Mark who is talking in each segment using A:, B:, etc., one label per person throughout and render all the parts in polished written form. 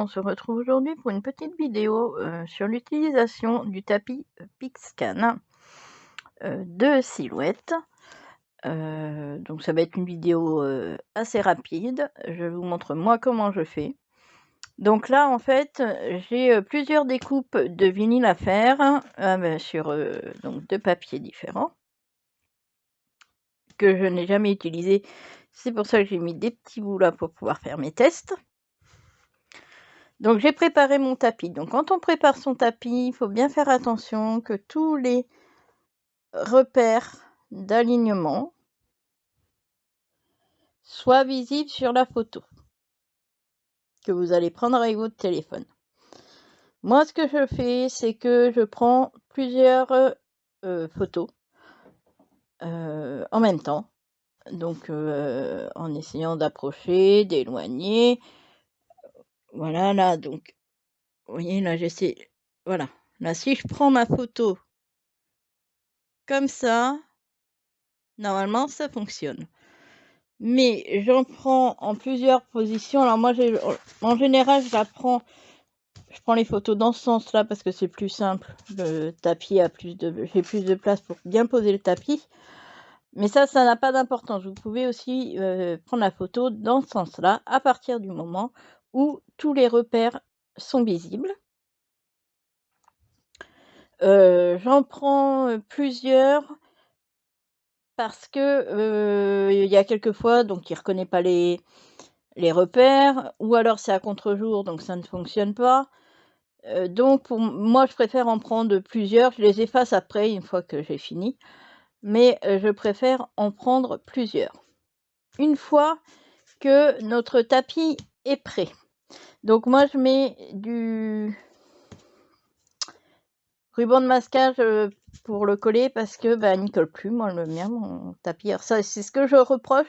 A: on se retrouve aujourd'hui pour une petite vidéo sur l'utilisation du tapis Pixscan de Silhouette. Donc ça va être une vidéo assez rapide. Je vous montre moi comment je fais. Donc là en fait j'ai plusieurs découpes de vinyle à faire sur donc 2 papiers différents que je n'ai jamais utilisé. C'est pour ça que j'ai mis des petits bouts là pour pouvoir faire mes tests. Donc j'ai préparé mon tapis. Donc quand on prépare son tapis, il faut bien faire attention que tous les repères d'alignement soient visibles sur la photo que vous allez prendre avec votre téléphone. Moi, ce que je fais, c'est que je prends plusieurs photos en même temps. Donc en essayant d'approcher, d'éloigner. Voilà, là, donc, vous voyez, là, j'essaie. Voilà. Là, si je prends ma photo comme ça, normalement, ça fonctionne. Mais j'en prends en plusieurs positions. Alors moi, en général, je prends les photos dans ce sens-là parce que c'est plus simple. Le tapis j'ai plus de place pour bien poser le tapis. Mais ça n'a pas d'importance. Vous pouvez aussi prendre la photo dans ce sens-là à partir du moment où tous les repères sont visibles. J'en prends plusieurs parce que il y a quelques fois, donc il reconnaît pas les repères, ou alors c'est à contre-jour, donc ça ne fonctionne pas. Donc moi, je préfère en prendre plusieurs. Je les efface après, une fois que j'ai fini, mais je préfère en prendre plusieurs. Une fois que notre tapis est prêt, donc moi, je mets du ruban de masquage pour le coller parce que il n'y colle plus, moi le mien, mon tapis. Alors ça, c'est ce que je reproche,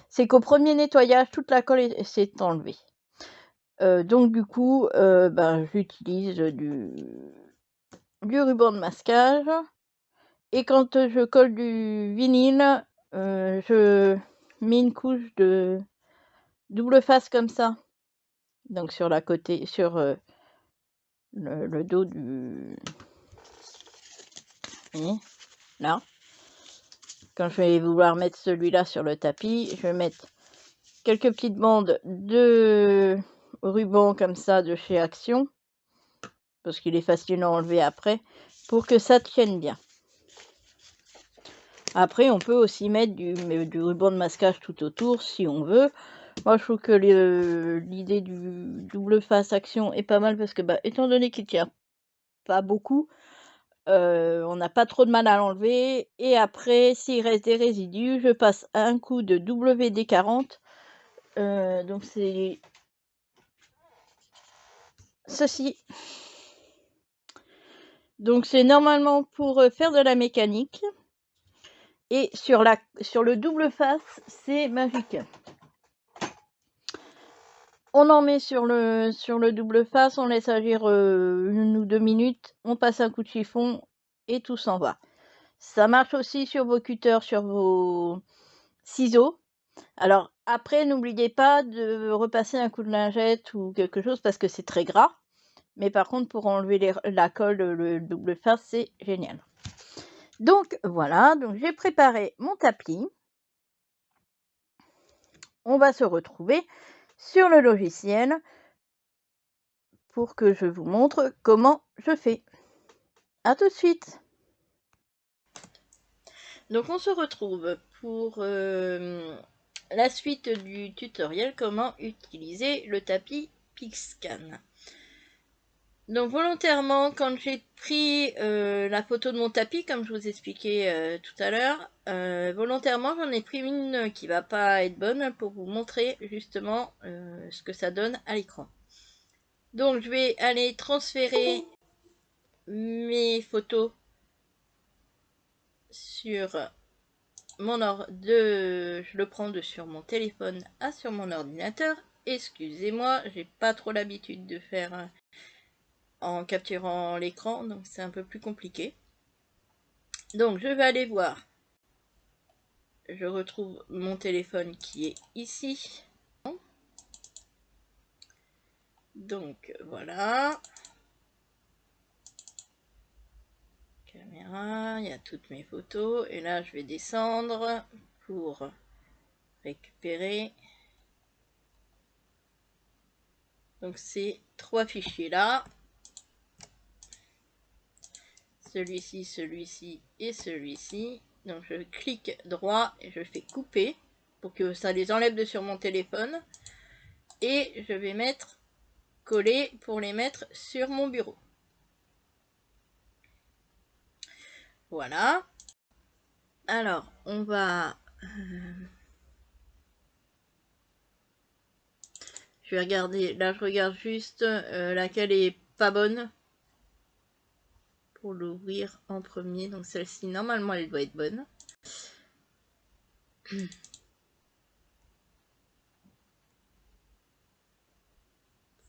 A: c'est qu'au premier nettoyage, toute la colle s'est enlevée. Donc du coup, j'utilise du ruban de masquage, et quand je colle du vinyle, je mets une couche de double face comme ça, donc sur la côté, sur le dos du... Vous voyez, là. Quand je vais vouloir mettre celui-là sur le tapis, je vais mettre quelques petites bandes de ruban comme ça de chez Action, parce qu'il est facile à enlever après, pour que ça tienne bien. Après, on peut aussi mettre du ruban de masquage tout autour si on veut. Moi, je trouve que l'idée du double face Action est pas mal parce que, étant donné qu'il tient pas beaucoup, on n'a pas trop de mal à l'enlever. Et après, s'il reste des résidus, je passe un coup de WD-40. Donc c'est ceci. Donc c'est normalement pour faire de la mécanique. Et sur le double face, c'est magique. On en met sur le double face, on laisse agir 1 ou 2 minutes, on passe un coup de chiffon et tout s'en va. Ça marche aussi sur vos cutters, sur vos ciseaux. Alors après, n'oubliez pas de repasser un coup de lingette ou quelque chose parce que c'est très gras. Mais par contre, pour enlever la colle, le double face, c'est génial. Donc voilà, donc j'ai préparé mon tapis. On va se retrouver sur le logiciel pour que je vous montre comment je fais. À tout de suite. Donc on se retrouve pour la suite du tutoriel comment utiliser le tapis Pixscan. Donc volontairement, quand j'ai pris la photo de mon tapis, comme je vous expliquais tout à l'heure, volontairement j'en ai pris une qui va pas être bonne pour vous montrer justement ce que ça donne à l'écran. Donc je vais aller transférer mes photos sur je le prends sur mon téléphone sur mon ordinateur. Excusez-moi, j'ai pas trop l'habitude de faire en capturant l'écran, donc c'est un peu plus compliqué. Donc je vais aller voir. Je retrouve mon téléphone qui est ici. Donc voilà. Caméra, il y a toutes mes photos. Et là, je vais descendre pour récupérer. Donc ces 3 fichiers là. Celui-ci, celui-ci et celui-ci. Donc je clique droit et je fais couper pour que ça les enlève de sur mon téléphone. Et je vais mettre coller pour les mettre sur mon bureau. Voilà. Alors, on va... je vais regarder, là je regarde juste laquelle est pas bonne pour l'ouvrir en premier. Donc celle-ci, normalement, elle doit être bonne.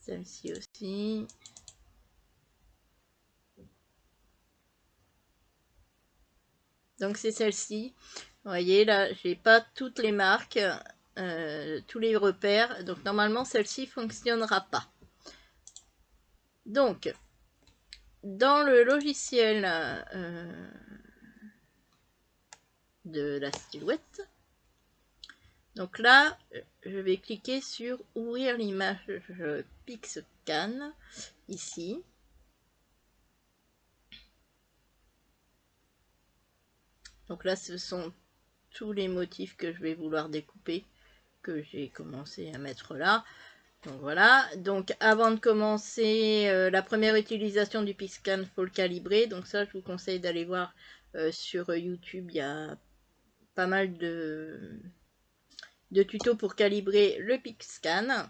A: Celle-ci aussi. Donc c'est celle-ci. Vous voyez, là, j'ai pas toutes les marques, tous les repères. Donc normalement, celle-ci fonctionnera pas. Donc, dans le logiciel de la silhouette, donc là, je vais cliquer sur ouvrir l'image PixScan ici. Donc là, ce sont tous les motifs que je vais vouloir découper, que j'ai commencé à mettre là. Donc voilà, donc avant de commencer la première utilisation du PixScan, il faut le calibrer. Donc ça, je vous conseille d'aller voir sur YouTube, il y a pas mal de tutos pour calibrer le PixScan.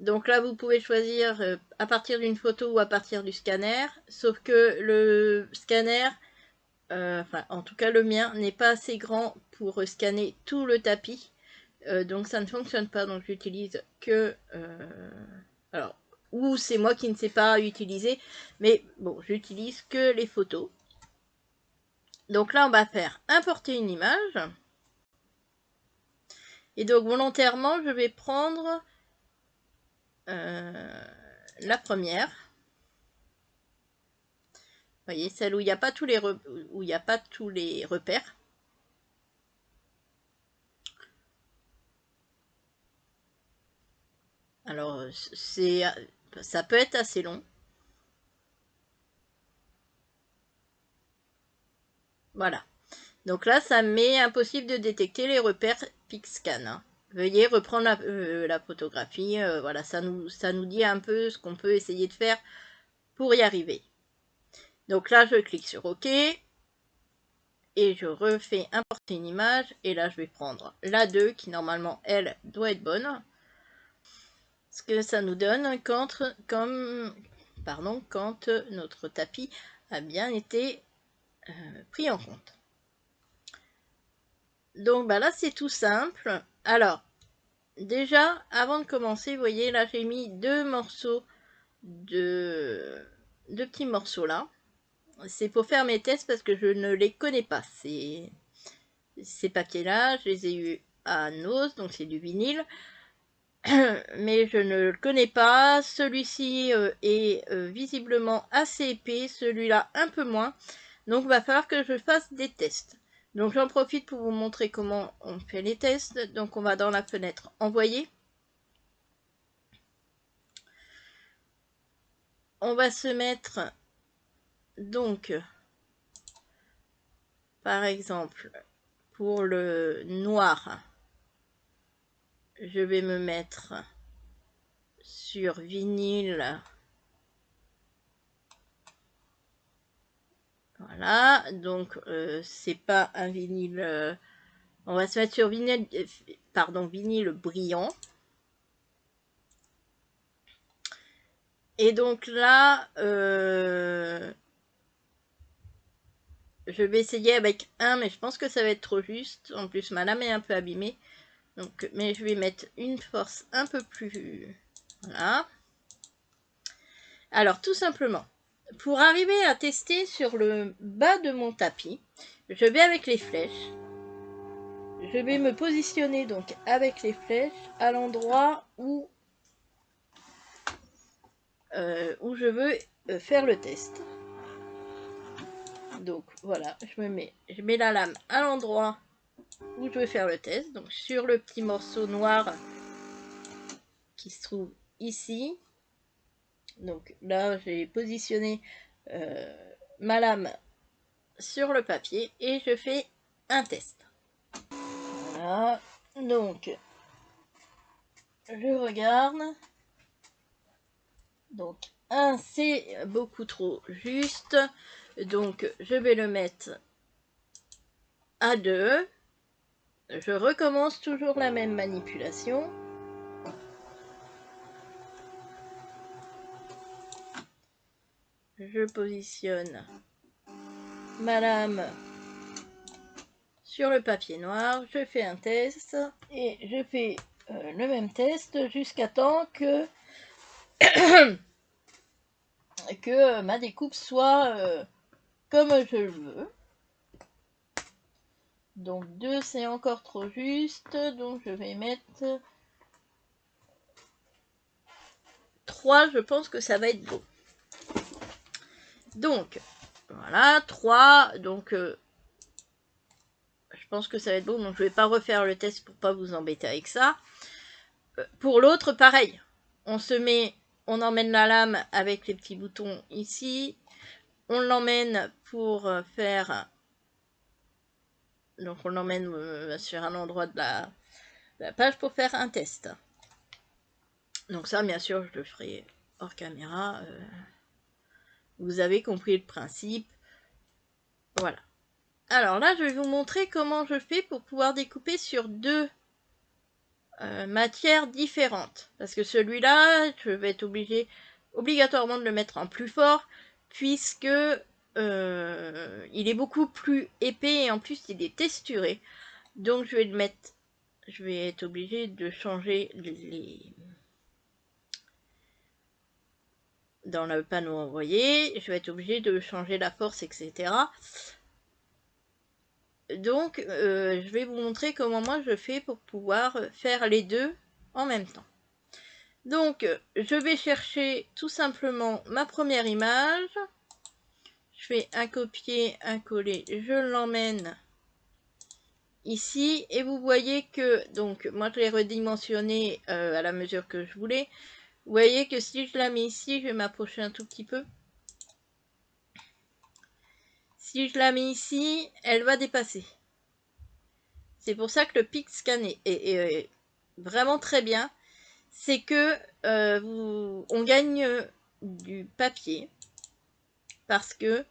A: Donc là, vous pouvez choisir à partir d'une photo ou à partir du scanner, sauf que le scanner, enfin en tout cas le mien, n'est pas assez grand pour scanner tout le tapis. Donc ça ne fonctionne pas, donc j'utilise que... alors, ou c'est moi qui ne sais pas utiliser, mais bon, j'utilise que les photos. Donc là, on va faire importer une image. Et donc volontairement, je vais prendre la première. Vous voyez, celle où il n'y a pas tous les repères. Alors, ça peut être assez long. Voilà. Donc là, ça m'est impossible de détecter les repères PixScan. Hein. Veuillez reprendre la photographie. Voilà, ça nous dit un peu ce qu'on peut essayer de faire pour y arriver. Donc là, je clique sur OK. Et je refais importer une image. Et là, je vais prendre la 2 qui, normalement, elle, doit être bonne. Ce que ça nous donne quand notre tapis a bien été pris en compte. Donc bah là c'est tout simple. Alors déjà avant de commencer, vous voyez là j'ai mis deux petits morceaux là. C'est pour faire mes tests parce que je ne les connais pas. Ces papiers là, je les ai eu à Noz, donc c'est du vinyle. Mais je ne le connais pas. Celui-ci est visiblement assez épais, celui-là un peu moins. Donc il va falloir que je fasse des tests. Donc j'en profite pour vous montrer comment on fait les tests. Donc on va dans la fenêtre envoyer. On va se mettre donc par exemple pour le noir, je vais me mettre sur vinyle. Voilà, donc c'est pas un vinyle. On va se mettre sur vinyle, vinyle brillant. Et donc là, je vais essayer avec un, mais je pense que ça va être trop juste. En plus, ma lame est un peu abîmée. Donc, mais je vais mettre une force un peu plus... Voilà. Alors, tout simplement, pour arriver à tester sur le bas de mon tapis, je vais avec les flèches. Je vais me positionner donc avec les flèches à l'endroit où où je veux faire le test. Donc voilà, je mets la lame à l'endroit où je veux faire le test, donc sur le petit morceau noir qui se trouve ici. Donc là, j'ai positionné ma lame sur le papier et je fais un test. Voilà, donc je regarde. Donc 1 c'est beaucoup trop juste, donc je vais le mettre à 2. Je recommence toujours la même manipulation. Je positionne ma lame sur le papier noir, je fais un test et je fais le même test jusqu'à temps que que ma découpe soit comme je le veux. Donc 2 c'est encore trop juste, donc je vais mettre 3, je pense que ça va être beau. Donc voilà, 3, donc je pense que ça va être beau, donc je vais pas refaire le test pour pas vous embêter avec ça. Pour l'autre, pareil, on emmène la lame avec les petits boutons ici, on l'emmène pour faire, donc on l'emmène sur un endroit de la page pour faire un test. Donc ça, bien sûr, je le ferai hors caméra. Vous avez compris le principe. Voilà. Alors là, je vais vous montrer comment je fais pour pouvoir découper sur 2 matières différentes. Parce que celui-là, je vais être obligatoirement de le mettre en plus fort, puisque il est beaucoup plus épais et en plus il est texturé. Donc je vais être obligée de changer dans le panneau envoyé, je vais être obligée de changer la force, etc. Donc, je vais vous montrer comment moi je fais pour pouvoir faire les deux en même temps. Donc, je vais chercher tout simplement ma première image. Je fais un copier, un coller, je l'emmène ici. Et vous voyez que, donc, moi je l'ai redimensionné à la mesure que je voulais. Vous voyez que si je la mets ici, je vais m'approcher un tout petit peu. Si je la mets ici, elle va dépasser. C'est pour ça que le PicScan est vraiment très bien. C'est que on gagne du papier parce que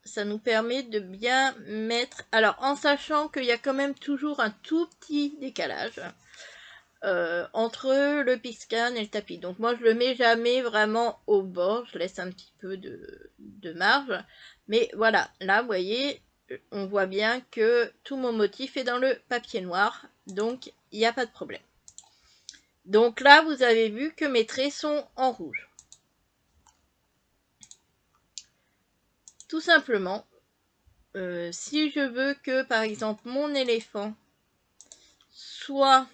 A: ça nous permet de bien mettre... Alors, en sachant qu'il y a quand même toujours un tout petit décalage entre le PicScan et le tapis. Donc, moi, je le mets jamais vraiment au bord. Je laisse un petit peu de marge. Mais voilà, là, vous voyez, on voit bien que tout mon motif est dans le papier noir. Donc, il n'y a pas de problème. Donc là, vous avez vu que mes traits sont en rouge. Tout simplement, si je veux que, par exemple, mon éléphant soit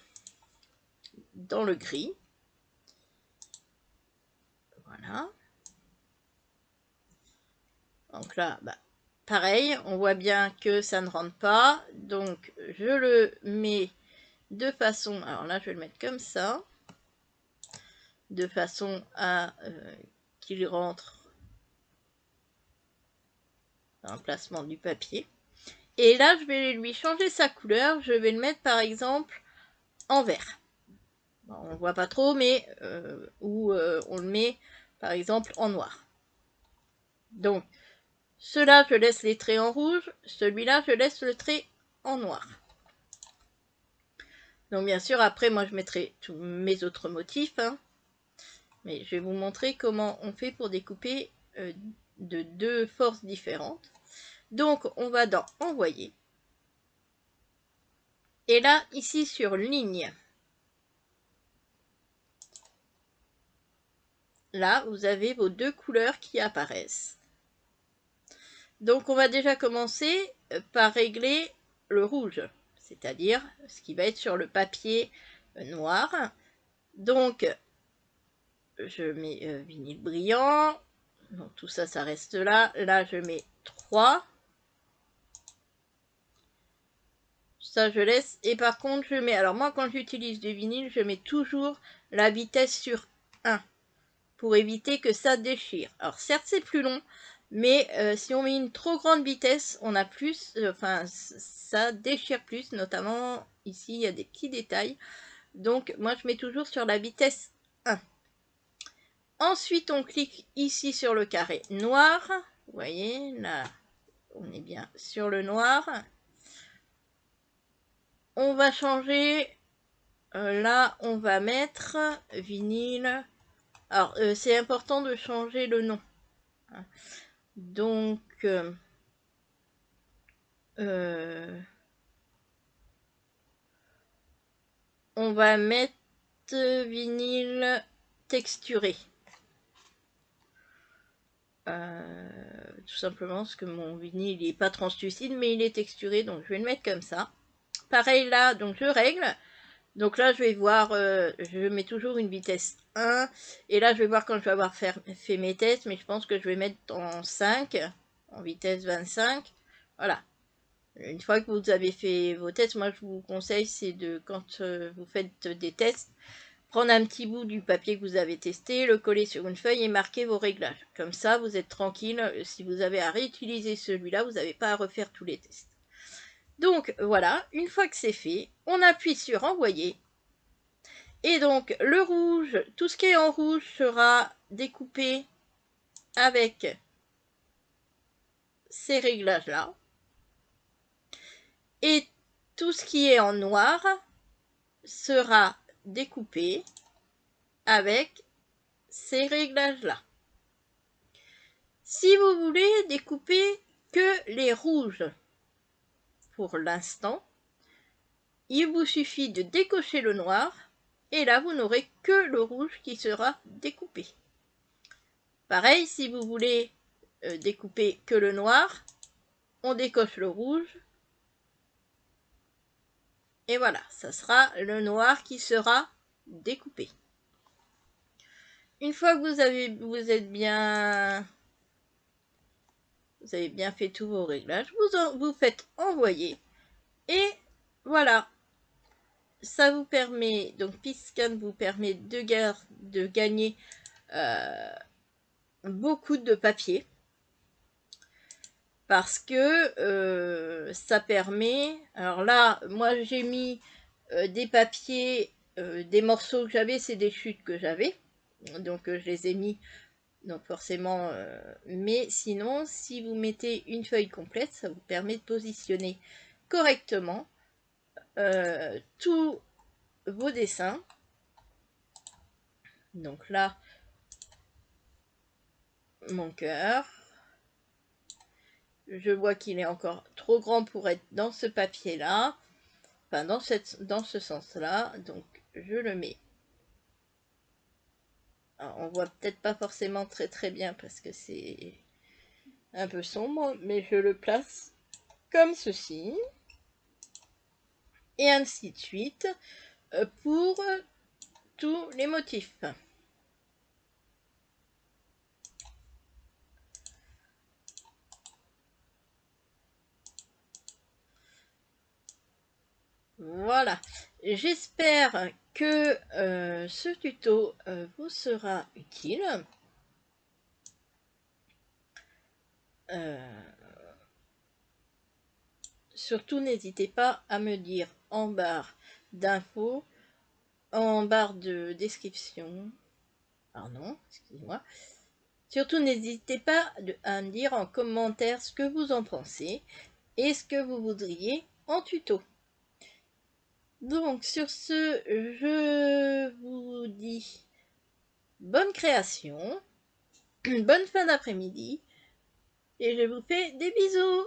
A: dans le gris, voilà. Donc là, bah, pareil, on voit bien que ça ne rentre pas. Donc, je le mets de façon... Alors là, je vais le mettre comme ça. De façon à qu'il rentre dans l'emplacement du papier. Et là, je vais lui changer sa couleur. Je vais le mettre, par exemple, en vert. Bon, on ne voit pas trop, mais on le met, par exemple, en noir. Donc, ceux-là, je laisse les traits en rouge. Celui-là, je laisse le trait en noir. Donc, bien sûr, après, moi, je mettrai tous mes autres motifs. Hein. Mais je vais vous montrer comment on fait pour découper de 2 forces différentes. Donc, on va dans Envoyer. Et là, ici, sur Ligne, là, vous avez vos 2 couleurs qui apparaissent. Donc, on va déjà commencer par régler le rouge, c'est-à-dire ce qui va être sur le papier noir. Donc, je mets vinyle brillant. Donc tout ça, ça reste là. Là, je mets 3. Ça, je laisse. Et par contre, je mets... Alors moi, quand j'utilise du vinyle, je mets toujours la vitesse sur 1 pour éviter que ça déchire. Alors certes, c'est plus long, mais si on met une trop grande vitesse, on a plus... Enfin, ça déchire plus, notamment ici, il y a des petits détails. Donc moi, je mets toujours sur la vitesse 1. Ensuite, on clique ici sur le carré noir. Vous voyez, là, on est bien sur le noir. On va changer... là, on va mettre vinyle. Alors, c'est important de changer le nom. Donc, on va mettre vinyle texturé. Tout simplement parce que mon vinyle n'est pas translucide, mais il est texturé, donc je vais le mettre comme ça. Pareil là, donc je règle. Donc là, je vais voir, je mets toujours une vitesse 1. Et là, je vais voir quand je vais avoir fait mes tests, mais je pense que je vais mettre en 5, en vitesse 25. Voilà. Une fois que vous avez fait vos tests, moi, je vous conseille, c'est de, quand vous faites des tests, prendre un petit bout du papier que vous avez testé, le coller sur une feuille et marquer vos réglages. Comme ça, vous êtes tranquille. Si vous avez à réutiliser celui-là, vous n'avez pas à refaire tous les tests. Donc, voilà. Une fois que c'est fait, on appuie sur envoyer. Et donc, le rouge, tout ce qui est en rouge sera découpé avec ces réglages-là. Et tout ce qui est en noir sera découpé avec ces réglages-là. Si vous voulez découper que les rouges pour l'instant, il vous suffit de décocher le noir et là vous n'aurez que le rouge qui sera découpé. Pareil, si vous voulez découper que le noir, on décoche le rouge et voilà, ça sera le noir qui sera découpé. Une fois que vous avez bien fait tous vos réglages, vous faites envoyer et voilà. Ça vous permet, donc Pixscan vous permet de gagner beaucoup de papier parce que ça permet, alors là moi j'ai mis des papiers, des morceaux que j'avais, c'est des chutes que j'avais, donc je les ai mis, donc forcément, mais sinon si vous mettez une feuille complète, ça vous permet de positionner correctement tous vos dessins. Donc là, mon cœur, je vois qu'il est encore trop grand pour être dans ce papier là, enfin dans ce sens là, donc je le mets. Alors, on voit peut-être pas forcément très bien parce que c'est un peu sombre, mais je le place comme ceci et ainsi de suite pour tous les motifs. Voilà, j'espère que ce tuto vous sera utile. Surtout, n'hésitez pas à me dire en barre d'infos, en barre de description, pardon, excusez-moi. Surtout, n'hésitez pas à me dire en commentaire ce que vous en pensez et ce que vous voudriez en tuto. Donc, sur ce, je vous dis bonne création, bonne fin d'après-midi et je vous fais des bisous.